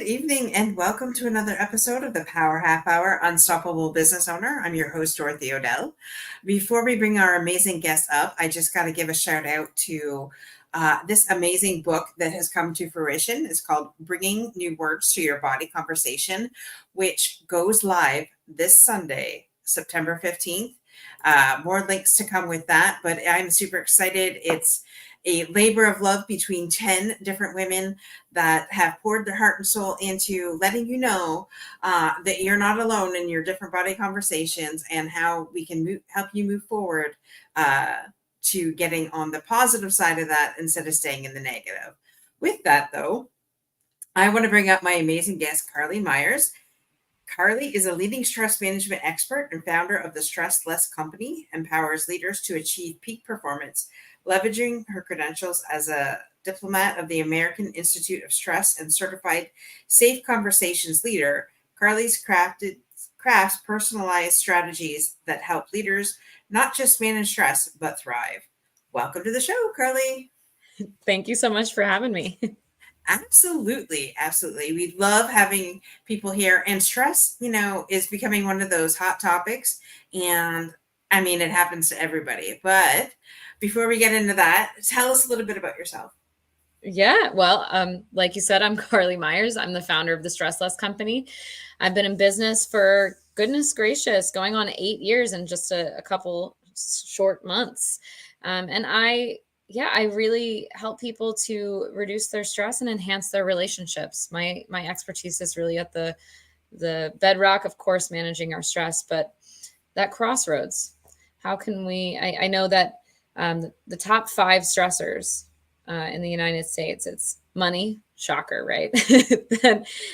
evening, and welcome to another episode of the Power Half Hour Unstoppable Business Owner. I'm your host, Dorothy Odell. Before we bring our amazing guest up, I just got to give a shout out to this amazing book that has come to fruition. It's called Bringing New Words to Your Body Conversation, which goes live this Sunday, September 15th. More links to come with that, but I'm super excited. It's a labor of love between 10 different women that have poured their heart and soul into letting you know that you're not alone in your different body conversations, and how we can help you move forward to getting on the positive side of that instead of staying in the negative. With that, though, I want to bring up my amazing guest, Carlee Myers. Carlee is a leading stress management expert and founder of the Stress Less Company, empowers leaders to achieve peak performance, leveraging her credentials as a diplomate of the American Institute of Stress and certified Safe Conversations leader. Carlee's crafts personalized strategies that help leaders not just manage stress, but thrive. Welcome to the show, Carlee. Thank you so much for having me. Absolutely. Absolutely. We love having people here, and stress, is becoming one of those hot topics. And I mean, it happens to everybody. But before we get into that, tell us a little bit about yourself. Yeah, well, like you said, I'm Carlee Myers. I'm the founder of the Stress Less Company. I've been in business for, goodness gracious, going on 8 years in just a couple short months. And I really help people to reduce their stress and enhance their relationships. My expertise is really at the bedrock, of course, managing our stress, but that crossroads. How can we? I know that the top 5 stressors in the United States, it's money, shocker, right?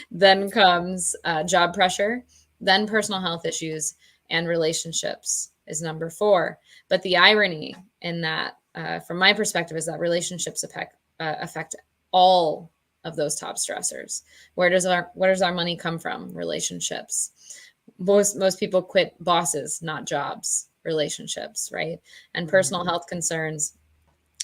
then comes job pressure, then personal health issues, and relationships is number 4. But the irony in that, from my perspective, is that relationships affect all of those top stressors. Where does our money come from? Relationships. Most people quit bosses, not jobs. Relationships, right? And personal health concerns.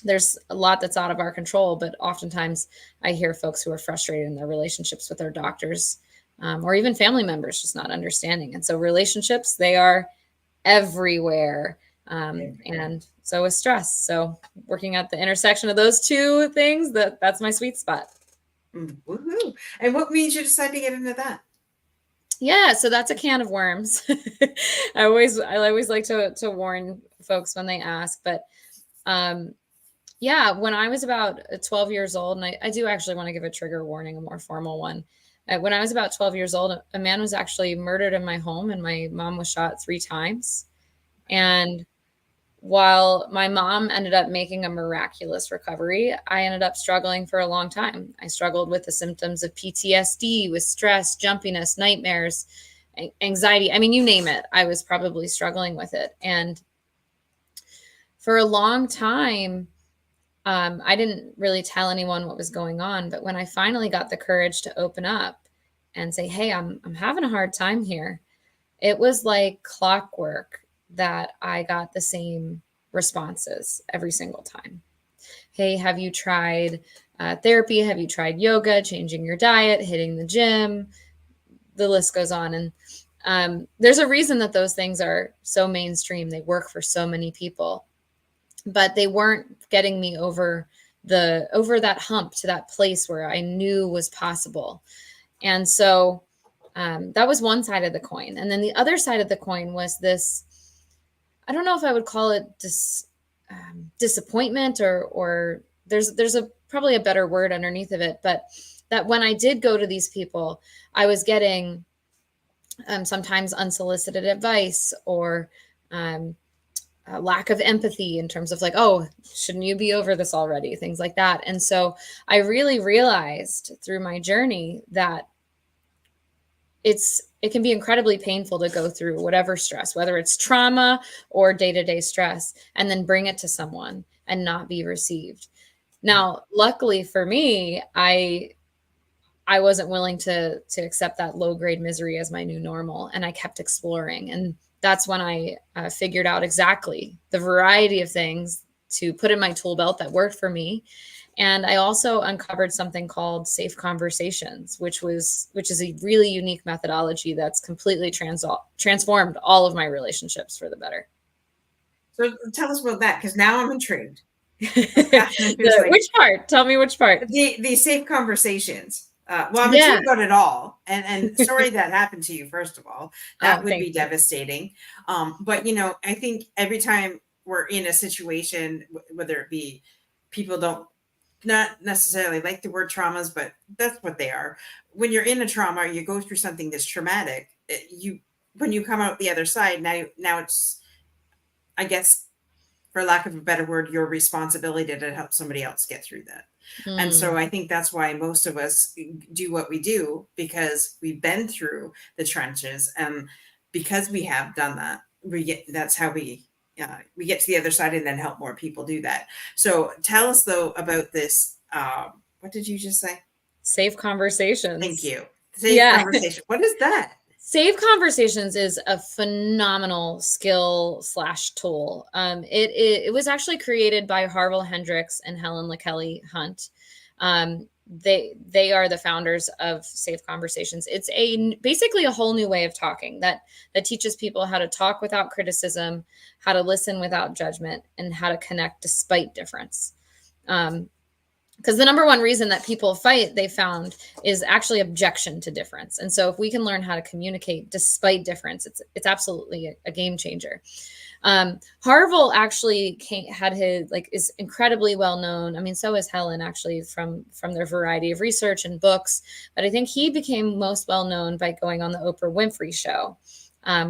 There's a lot that's out of our control, but oftentimes I hear folks who are frustrated in their relationships with their doctors, or even family members just not understanding. And so relationships, they are everywhere. And so is stress. So working at the intersection of those two things, that's my sweet spot. Woohoo. And what made you decide to get into that? Yeah, so that's a can of worms. I always like to warn folks when they ask, but yeah, when I was about 12 years old, and I do actually want to give a trigger warning, a more formal one. When I was about 12 years old, a man was actually murdered in my home, and my mom was shot 3 times. And while my mom ended up making a miraculous recovery, I ended up struggling for a long time. I struggled with the symptoms of PTSD, with stress, jumpiness, nightmares, anxiety. I mean, you name it. I was probably struggling with it. And for a long time, I didn't really tell anyone what was going on. But when I finally got the courage to open up and say, hey, I'm having a hard time here, it was like clockwork that I got the same responses every single time. Hey, have you tried therapy? Have you tried yoga, changing your diet, hitting the gym? The list goes on. And there's a reason that those things are so mainstream. They work for so many people, but they weren't getting me over that hump to that place where I knew was possible. And so that was one side of the coin. And then the other side of the coin was this, I don't know if I would call it disappointment, or there's probably a better word underneath of it, but that when I did go to these people, I was getting sometimes unsolicited advice, or a lack of empathy in terms of like, oh, shouldn't you be over this already? Things like that. And so I really realized through my journey that it can be incredibly painful to go through whatever stress, whether it's trauma or day-to-day stress, and then bring it to someone and not be received. Now, luckily for me, I wasn't willing to accept that low-grade misery as my new normal, and I kept exploring. And that's when I figured out exactly the variety of things to put in my tool belt that worked for me. And I also uncovered something called safe conversations, which is a really unique methodology that's completely transformed all of my relationships for the better. So tell us about that, because now I'm intrigued. I'm passionate. Like, Which part? Tell me which part. The safe conversations. Well, I'm Yeah. intrigued about it all, and sorry that happened to you. First of all, that Oh, would thank be you. devastating. But I think every time we're in a situation, whether it be people don't not necessarily like the word traumas, but that's what they are. When you're in a trauma, you go through something that's traumatic. You when you come out the other side, now it's, I guess, for lack of a better word, your responsibility to help somebody else get through that. And so Mm, I think that's why most of us do what we do, because we've been through the trenches, and because we have done that, that's how we get to the other side and then help more people do that. So tell us though about this. What did you just say? safe Thank conversations. you. Safe Yeah. conversation. What is that? Save Conversations is a phenomenal skill slash tool. It was actually created by Harville Hendricks and Helen LaKelly Hunt. They are the founders of Safe Conversations. It's basically a whole new way of talking that teaches people how to talk without criticism, how to listen without judgment, and how to connect despite difference. Because the number one reason that people fight, they found, is actually objection to difference. And so if we can learn how to communicate despite difference, it's absolutely a game changer. Harville actually had his, like, is incredibly well known. I mean, so is Helen, actually, from their variety of research and books. But I think he became most well known by going on the Oprah Winfrey Show.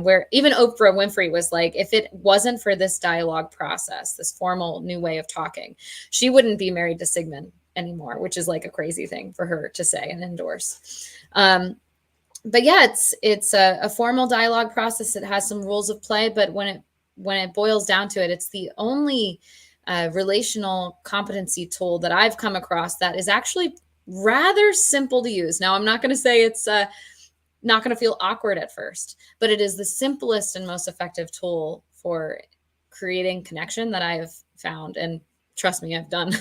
Where even Oprah Winfrey was like, if it wasn't for this dialogue process, this formal new way of talking, she wouldn't be married to Sigmund anymore, which is like a crazy thing for her to say and endorse. But yeah, it's a formal dialogue process. It has some rules of play, but when it boils down to it, it's the only relational competency tool that I've come across that is actually rather simple to use. Now, I'm not going to say it's not going to feel awkward at first, but it is the simplest and most effective tool for creating connection that I have found. And trust me, I've done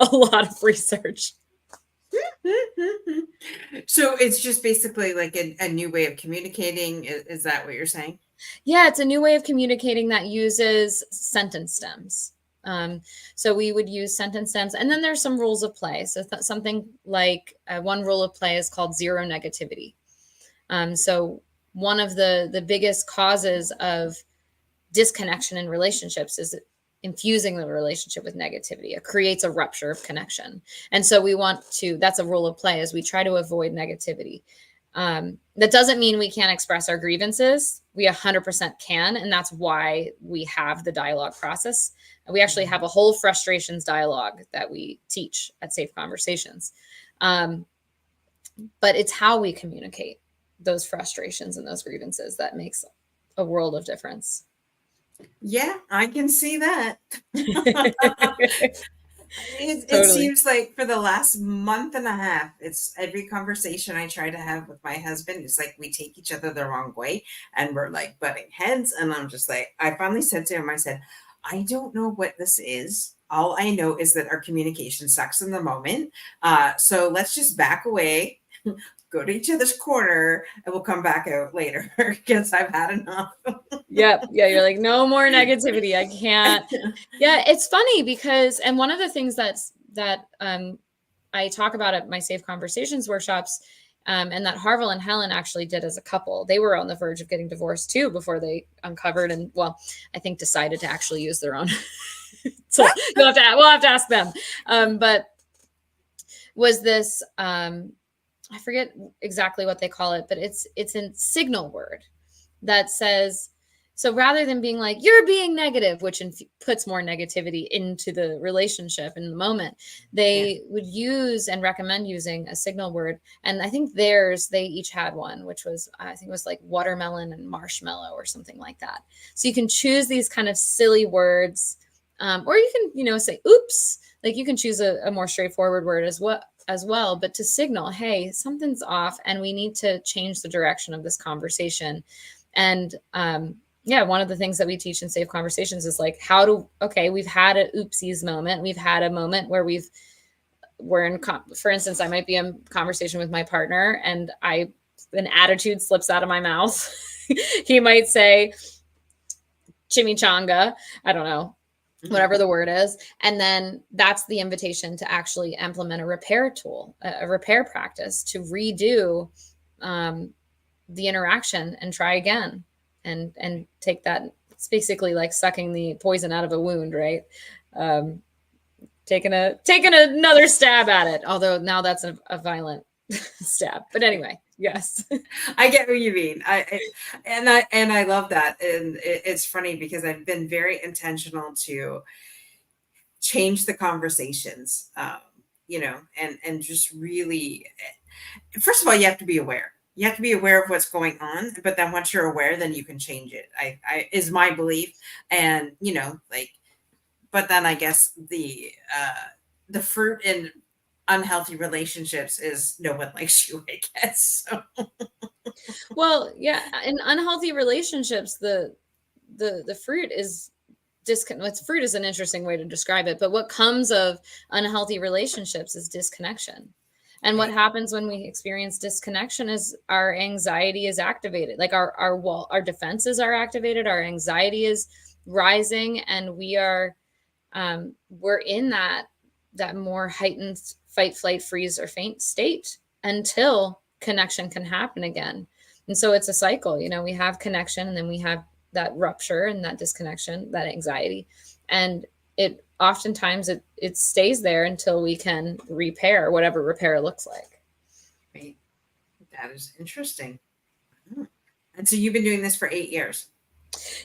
a lot of research. So it's just basically like a new way of communicating. Is that what you're saying? Yeah, it's a new way of communicating that uses sentence stems. So we would use sentence stems, and then there's some rules of play. So something like one rule of play is called zero negativity. So one of the biggest causes of disconnection in relationships is infusing the relationship with negativity. It creates a rupture of connection. And so that's a rule of play, is we try to avoid negativity. That doesn't mean we can't express our grievances. We 100% can. And that's why we have the dialogue process. And we actually have a whole frustrations dialogue that we teach at Safe Conversations. But it's how we communicate those frustrations and those grievances that makes a world of difference. Yeah, I can see that. It Totally. seems like for the last month and a half, it's every conversation I try to have with my husband, it's like we take each other the wrong way and we're like butting heads. And I'm just like, I finally said to him, I said, I don't know what this is. All I know is that our communication sucks in the moment. So let's just back away, go to each other's corner, and we'll come back out later because I've had enough. Yep. Yeah. You're like, no more negativity. I can't. Yeah. It's funny because, and one of the things that I talk about at my Safe Conversations workshops, and that Harville and Helen actually did as a couple, they were on the verge of getting divorced too before they uncovered and, well, I think decided to actually use their own. So we'll have to ask them. But was this, I forget exactly what they call it, but it's a signal word that says, so rather than being like, you're being negative, which puts more negativity into the relationship in the moment, they would use and recommend using a signal word. And I think they each had one, which was, I think it was like watermelon and marshmallow or something like that. So you can choose these kind of silly words, or you can, say, oops, like you can choose a more straightforward word as well, but to signal, hey, something's off and we need to change the direction of this conversation. And one of the things that we teach in Safe Conversations is like, we've had an oopsies moment. We've had a moment where we've for instance, I might be in conversation with my partner and an attitude slips out of my mouth. He might say chimichanga, I don't know, whatever the word is. And then that's the invitation to actually implement a repair tool, a repair practice to redo the interaction and try again and take that. It's basically like sucking the poison out of a wound, right? Taking another stab at it. Although now that's a violent stab. But anyway, yes. I get what you mean. I love that. And it's funny because I've been very intentional to change the conversations, and just really, first of all, you have to be aware. You have to be aware of what's going on, but then once you're aware, then you can change it. I is my belief. And, but then I guess the fruit in unhealthy relationships is no one likes you, I guess. So. Well, yeah, in unhealthy relationships, the fruit is fruit is an interesting way to describe it, but what comes of unhealthy relationships is disconnection. And what happens when we experience disconnection is our anxiety is activated. Like our defenses are activated, our anxiety is rising, and we're in that more heightened fight, flight, freeze, or faint state until connection can happen again. And so it's a cycle. We have connection, and then we have that rupture and that disconnection, that anxiety, and it oftentimes it stays there until we can repair, whatever repair looks like. Right. That is interesting. And so you've been doing this for 8 years.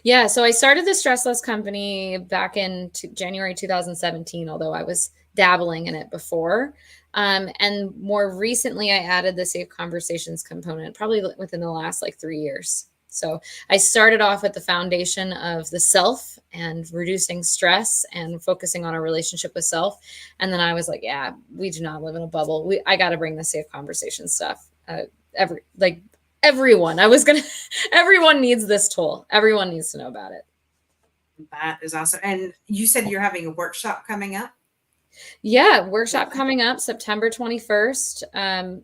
Yeah. So I started the Stress Less company back in January 2017, although I was dabbling in it before. And more recently, I added the Safe Conversations component, probably within the last 3 years. So I started off at the foundation of the self and reducing stress and focusing on a relationship with self. And then I was like, yeah, we do not live in a bubble. I got to bring the Safe Conversation stuff. Everyone needs this tool. Everyone needs to know about it. That is awesome. And you said you're having a workshop coming up? Yeah, workshop coming up September 21st.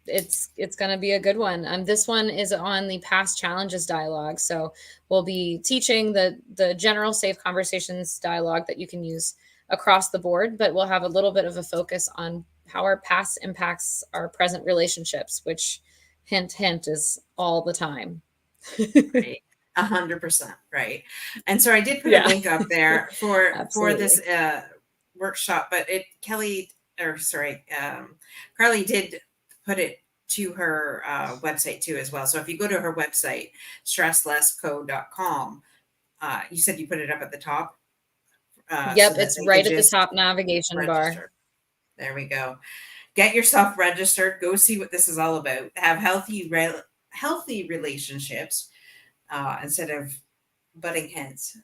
It's going to be a good one. This one is on the past challenges dialogue. So we'll be teaching the general Safe Conversations dialogue that you can use across the board, but we'll have a little bit of a focus on how our past impacts our present relationships, which hint, hint is all the time. Right. 100%. Right. And so I did put a link up there for this workshop, but Carlee did put it to her website too as well. So if you go to her website, stresslessco.com, you said you put it up at the top. Yep, so it's right at the top navigation bar. There we go. Get yourself registered. Go see what this is all about. Have healthy relationships instead of butting heads.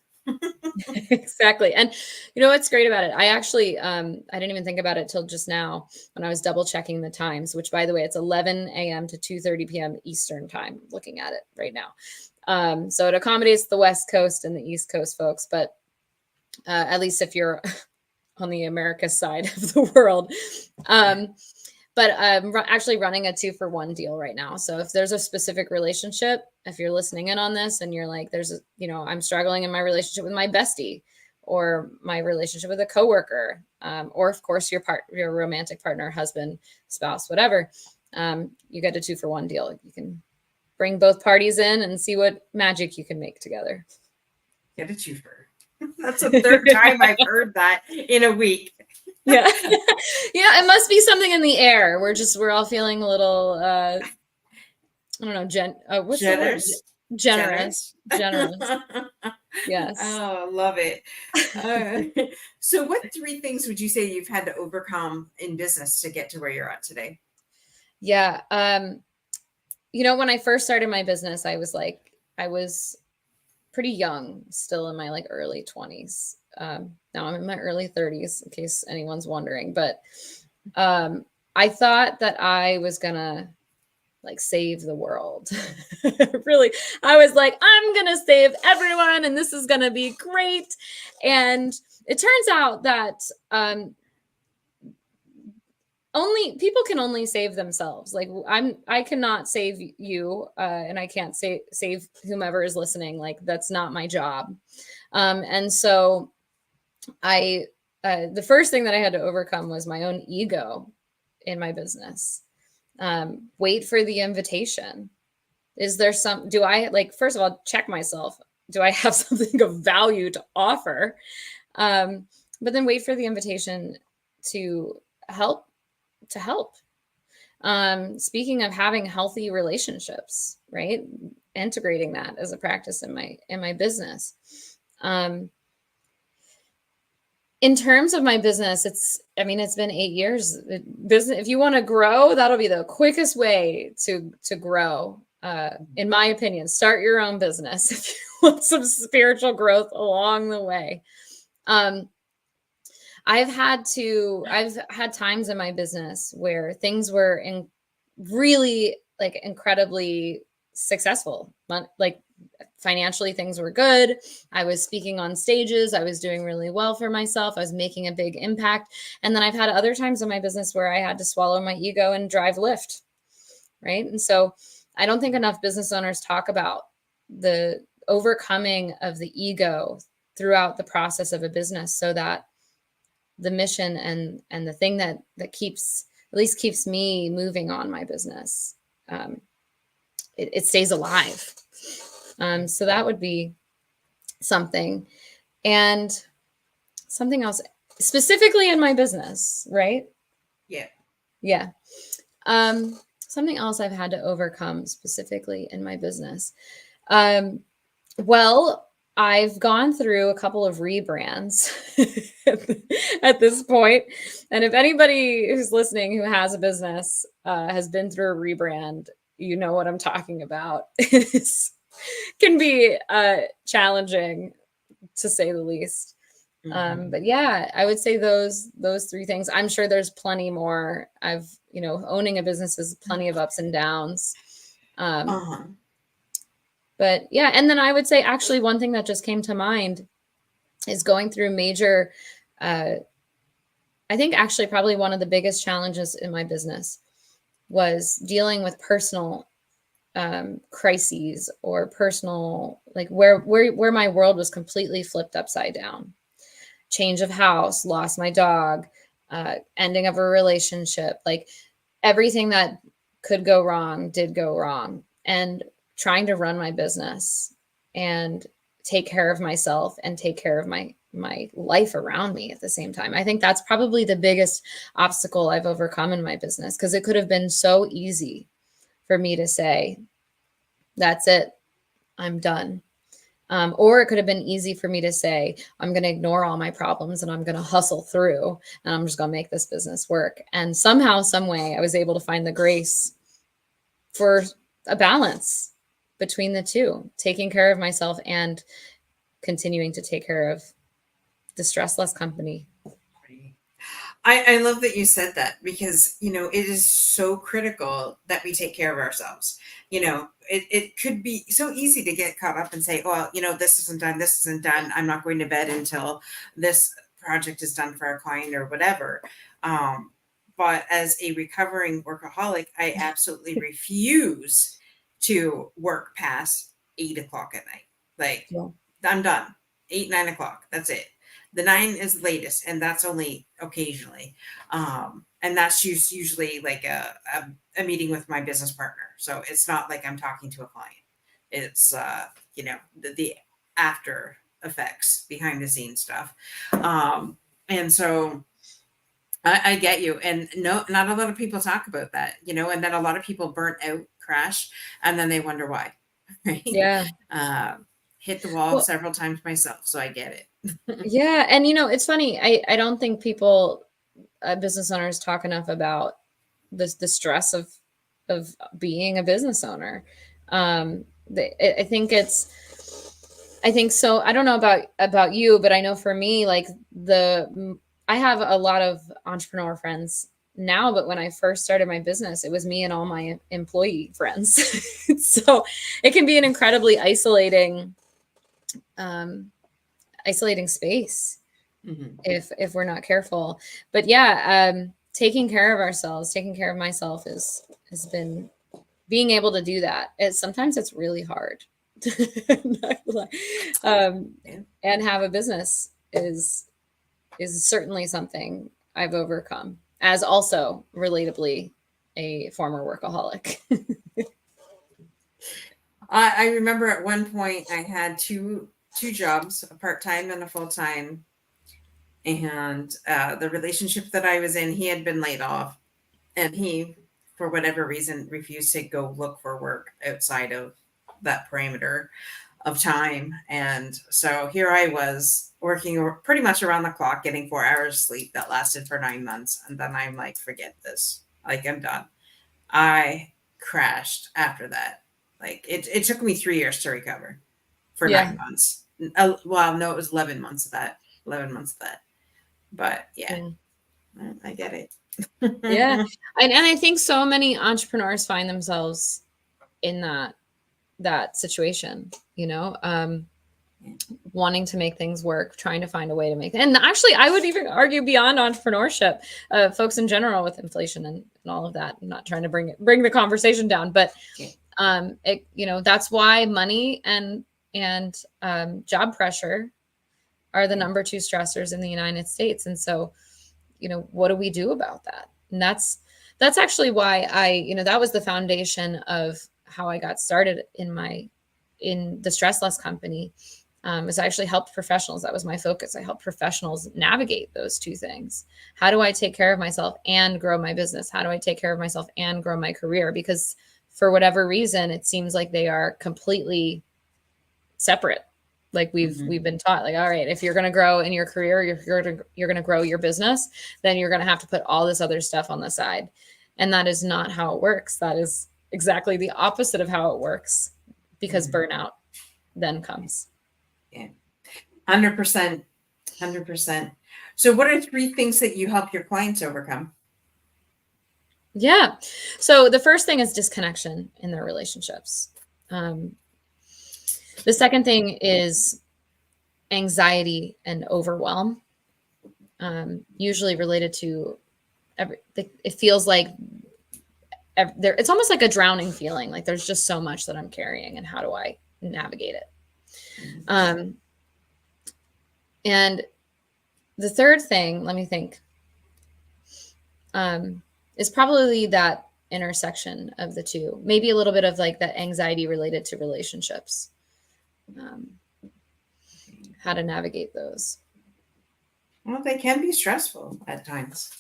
Exactly. And what's great about it? I actually, I didn't even think about it till just now when I was double checking the times, which by the way, it's 11 a.m. to 2:30 p.m. Eastern time, looking at it right now. So it accommodates the West Coast and the East Coast folks, but at least if you're on the America side of the world. But I'm actually running a 2-for-1 deal right now. So if there's a specific relationship, if you're listening in on this and you're like, I'm struggling in my relationship with my bestie or my relationship with a coworker, or of course your romantic partner, husband, spouse, whatever, you get a 2-for-1 deal. You can bring both parties in and see what magic you can make together. Get a twofer. That's the third time I've heard that in a week. Yeah. Yeah. It must be something in the air. We're all feeling a little, I don't know, what's generous. Generous. Yes. Oh, love it. So what 3 things would you say you've had to overcome in business to get to where you're at today? Yeah. When I first started my business, I was pretty young, still in my early 20s. Now I'm in my early 30s, in case anyone's wondering, but I thought that I was gonna save the world. Really, I was like, I'm gonna save everyone and this is gonna be great. And it turns out that only people can only save themselves. Like I cannot save you, and I can't save whomever is listening. Like that's not my job. And so the first thing that I had to overcome was my own ego in my business. Wait for the invitation. Is there do I, like, first of all, check myself. Do I have something of value to offer? But then wait for the invitation to help, to help. Speaking of having healthy relationships, right? Integrating that as a practice in my business. In terms of my business, it's been 8 years. Business, if you want to grow, that'll be the quickest way to grow. In my opinion, start your own business if you want some spiritual growth along the way. I've had times in my business where things were really like incredibly successful. Like financially, things were good. I was speaking on stages. I was doing really well for myself. I was making a big impact. And then I've had other times in my business where I had to swallow my ego and drive Lyft. Right. And so I don't think enough business owners talk about the overcoming of the ego throughout the process of a business, so that the mission and the thing that keeps me moving on my business, it stays alive. So that would be something. And something else specifically in my business, right? Yeah. Something else I've had to overcome specifically in my business. Well, I've gone through a couple of rebrands at this point. And if anybody who's listening who has a business has been through a rebrand, you know what I'm talking about. It can be challenging, to say the least. But yeah, I would say those three things. I'm sure there's plenty more. Owning a business is plenty of ups and downs. But yeah, and then I would say actually one thing that just came to mind is going through major, I think actually probably one of the biggest challenges in my business was dealing with personal crises, or personal, like where my world was completely flipped upside down. Change of house, lost my dog, ending of a relationship, like everything that could go wrong did go wrong. And trying to run my business and take care of myself and take care of my life around me at the same time. I think that's probably the biggest obstacle I've overcome in my business, because it could have been so easy for me to say, that's it, I'm done. Or it could have been easy for me to say, I'm going to ignore all my problems and I'm going to hustle through and I'm just going to make this business work. And somehow, some way, I was able to find the grace for a balance between the two, taking care of myself and continuing to take care of the Stress Less company. I love that you said that, because, it is so critical that we take care of ourselves. It could be so easy to get caught up and say, well, this isn't done. I'm not going to bed until this project is done for a client or whatever. But as a recovering workaholic, I absolutely refuse to work past 8 o'clock at night. Like, yeah. I'm done. 8, 9 o'clock. That's it. The 9 is latest, and that's only occasionally. And that's usually like a meeting with my business partner. So it's not like I'm talking to a client. It's, the after effects, behind the scenes stuff. And so I get you. And no, not a lot of people talk about that, and then a lot of people burnt out, crash, and then they wonder why. Right? Yeah. Hit the wall several times myself. So I get it. Yeah. And, it's funny. I don't think people, business owners, talk enough about the stress of being a business owner. I think so. I don't know about you, but I know for me, like I have a lot of entrepreneur friends now, but when I first started my business, it was me and all my employee friends. So it can be an incredibly isolating space, mm-hmm. if we're not careful. But yeah, taking care of ourselves, taking care of myself has been being able to do that. Sometimes it's really hard. um, Yeah. and have a business is certainly something I've overcome as also relatably a former workaholic. I remember at one point I had two jobs, a part-time and a full-time. And the relationship that I was in, he had been laid off, and he, for whatever reason, refused to go look for work outside of that parameter of time. And so here I was working pretty much around the clock, getting 4 hours sleep that lasted for 9 months. And then I'm like, forget this. Like, I'm done. I crashed after that. Like, it took me 3 years to recover for Yeah. 9 months. Well, no, it was 11 months of that. 11 months of that. But yeah, I get it. Yeah. And I think so many entrepreneurs find themselves in that situation, wanting to make things work, trying to find a way to make it. And actually, I would even argue beyond entrepreneurship, folks in general with inflation and all of that. I'm not trying to bring the conversation down, but that's why money and job pressure are the number 2 stressors in the United States. And so, what do we do about that? And that's actually why that was the foundation of how I got started in the Stress Less company. Is I actually helped professionals. That was my focus. I helped professionals navigate those two things. How do I take care of myself and grow my business? How do I take care of myself and grow my career? Because for whatever reason, it seems like they are completely separate. Like we've been taught, like, all right, if you're going to grow in your career, you're going to grow your business, then you're going to have to put all this other stuff on the side. And that is not how it works. That is exactly the opposite of how it works, because burnout then comes. Yeah. 100%. 100%. So what are 3 things that you help your clients overcome? Yeah. So the first thing is disconnection in their relationships. The second thing is anxiety and overwhelm, usually related to it feels like it's almost like a drowning feeling. Like there's just so much that I'm carrying, and how do I navigate it? And the third thing, let me think, is probably that intersection of the two, maybe a little bit of like that anxiety related to relationships, how to navigate those. Well, they can be stressful at times.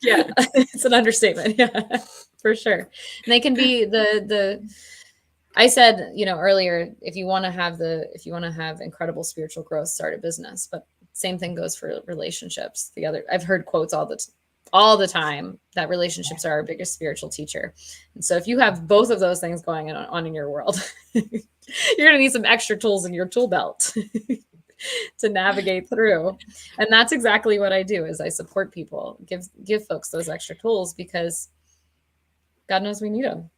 Yeah, it's an understatement. Yeah, for sure. And they can be I said, earlier, if you want to have incredible spiritual growth, start a business. But same thing goes for relationships. I've heard quotes all the time that relationships are our biggest spiritual teacher. And so if you have both of those things going on in your world, you're going to need some extra tools in your tool belt to navigate through. And that's exactly what I do, is I support people, give folks those extra tools, because God knows we need them.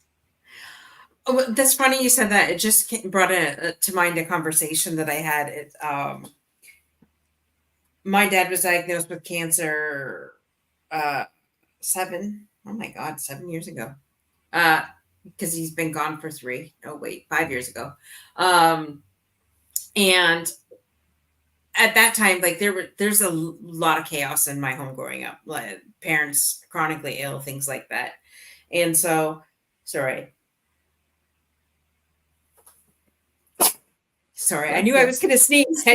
Oh, that's funny you said that. It just brought to mind a conversation that I had. My dad was diagnosed with cancer 7 years ago. Because he's been gone for 5 years ago. And at that time, like there's a lot of chaos in my home growing up, like parents chronically ill, things like that. And so, sorry, I knew I was going to sneeze.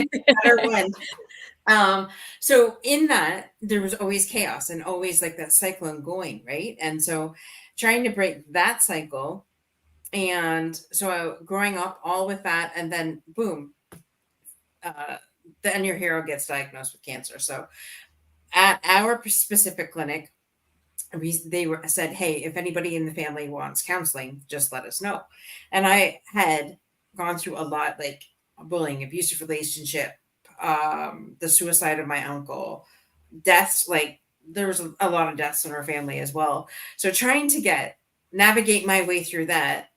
So in that, there was always chaos and always like that cyclone going, right? And so trying to break that cycle. And so growing up all with that, and then boom, then your hero gets diagnosed with cancer. So at our specific clinic, they said, hey, if anybody in the family wants counseling, just let us know. And I had gone through a lot, like bullying, abusive relationship, the suicide of my uncle, deaths. Like there was a lot of deaths in our family as well. So trying to navigate my way through that,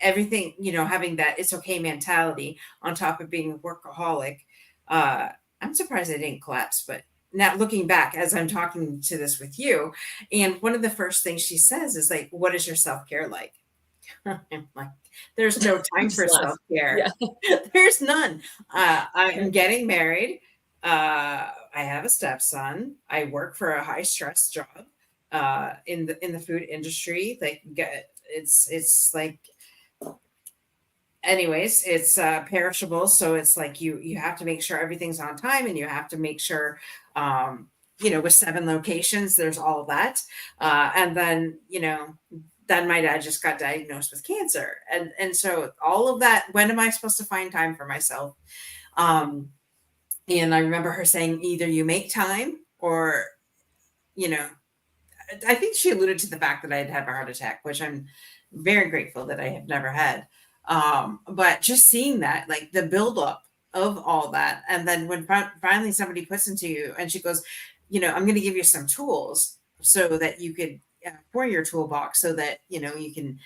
everything, having that it's okay mentality on top of being a workaholic. I'm surprised I didn't collapse, but now looking back as I'm talking to this with you, and one of the first things she says is like, "What is your self care like?" I'm like, there's no time Just for laugh. self care. Yeah. There's none. I Yeah. am getting married. I have a stepson. I work for a high stress job in the food industry. Like, it's like, anyways, it's perishable, so it's like you have to make sure everything's on time, and you have to make sure, with 7 locations, there's all of that. And then, then my dad just got diagnosed with cancer, and so all of that, when am I supposed to find time for myself? And I remember her saying, either you make time, or, you know I think she alluded to the fact that I'd have a heart attack, which I'm very grateful that I have never had. But just seeing that, like the buildup of all that, and then when finally somebody puts into you, and she goes, I'm going to give you some tools so that you could for your toolbox, so that you can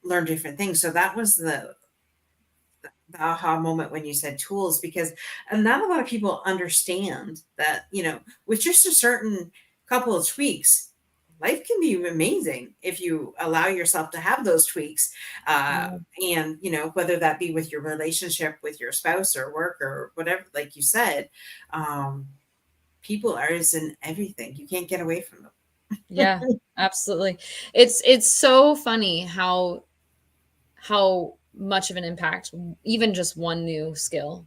learn different things. So that was the aha moment when you said tools, because not a lot of people understand that, with just a certain couple of tweaks, life can be amazing if you allow yourself to have those tweaks. Yeah. And, whether that be with your relationship with your spouse or work or whatever, like you said, um, people are is in everything. You can't get away from Yeah, them. absolutely. It's so funny how much of an impact even just one new skill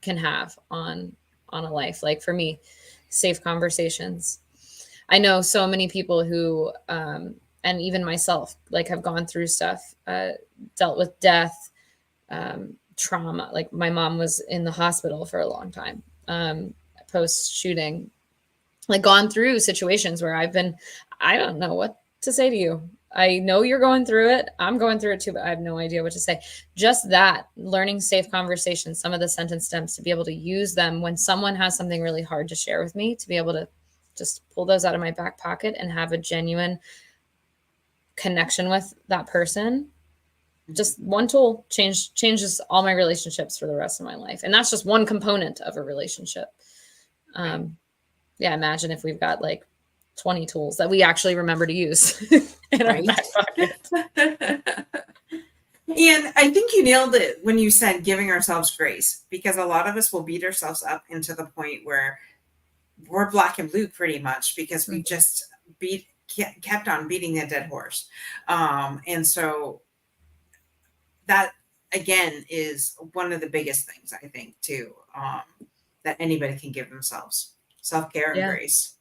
can have on a life. Like for me, safe conversations. I know so many people who and even myself like have gone through stuff, dealt with death, trauma. Like my mom was in the hospital for a long time, post shooting, like gone through situations where I don't know what to say to you. I know you're going through it. I'm going through it too, but I have no idea what to say. Just that, learning safe conversations, some of the sentence stems, to be able to use them when someone has something really hard to share with me, to be able to just pull those out of my back pocket and have a genuine connection with that person. Just one tool changes all my relationships for the rest of my life. And that's just one component of a relationship. Right. Yeah, imagine if we've got like 20 tools that we actually remember to use in our Right. back pocket. And I think you nailed it when you said giving ourselves grace, because a lot of us will beat ourselves up into the point where we're black and blue pretty much, because we Mhm. just kept on beating a dead horse. And so that again is one of the biggest things, I think, too, that anybody can give themselves: self-care and Yeah, grace.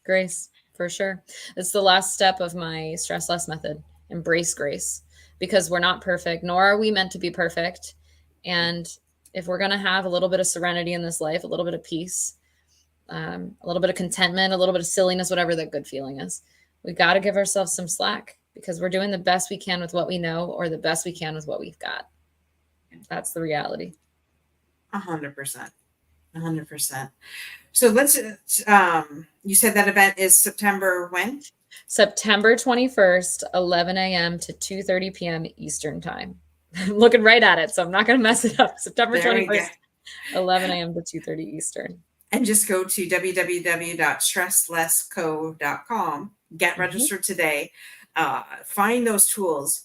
grace for sure. It's the last step of my stress less method. Embrace grace, because we're not perfect, nor are we meant to be perfect. And if we're going to have a little bit of serenity in this life, a little bit of peace, a little bit of contentment, a little bit of silliness, whatever that good feeling is, we got to give ourselves some slack, because we're doing the best we can with what we know, or the best we can with what we've got. That's the reality. 100%. 100%. So you said that event is September when? September 21st, 11 a.m. to 2:30 p.m. Eastern time. I'm looking right at it, so I'm not going to mess it up. September There we go. 21st, 11 a.m. to 2:30 Eastern. And just go to www.stresslessco.com, get Mhm. registered today, find those tools,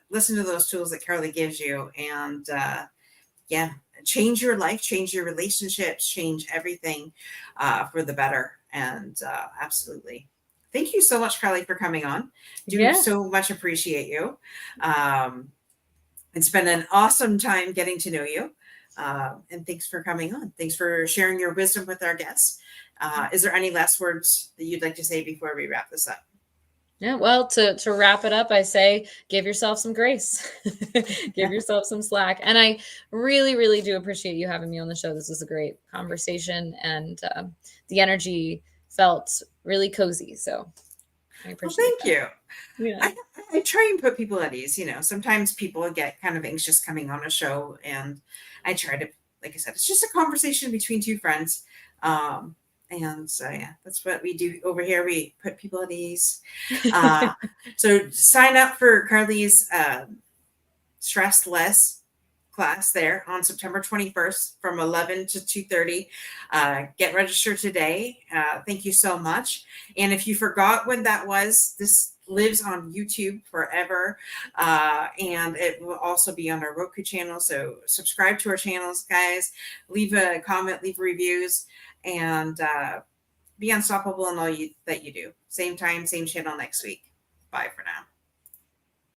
listen to those tools that Carlee gives you, and yeah, change your life, change your relationships, change everything for the better. And absolutely. Thank you so much, Carlee, for coming on. Do Yeah. so much appreciate you. Um, it's been an awesome time getting to know you. And thanks for coming on. Thanks for sharing your wisdom with our guests. Is there any last words that you'd like to say before we wrap this up? Yeah. Well, to wrap it up, I say give yourself some grace, give yourself some slack. And I really, really do appreciate you having me on the show. This was a great conversation, and the energy felt really cozy. So I Well, appreciate thank that. you. Yeah. I, I try and put people at ease. Sometimes people get kind of anxious coming on a show, and I try to, like I said, it's just a conversation between two friends. Um, and so, yeah, that's what we do over here. We put people at ease. Uh, so sign up for Carlee's Stress Less class there on September 21st from 11 to 2:30. Get registered today. Thank you so much. And if you forgot when that was, this lives on YouTube forever. And it will also be on our Roku channel. So subscribe to our channels, guys. Leave a comment, leave reviews, and be unstoppable in all that you do. Same time, same channel next week. Bye for now.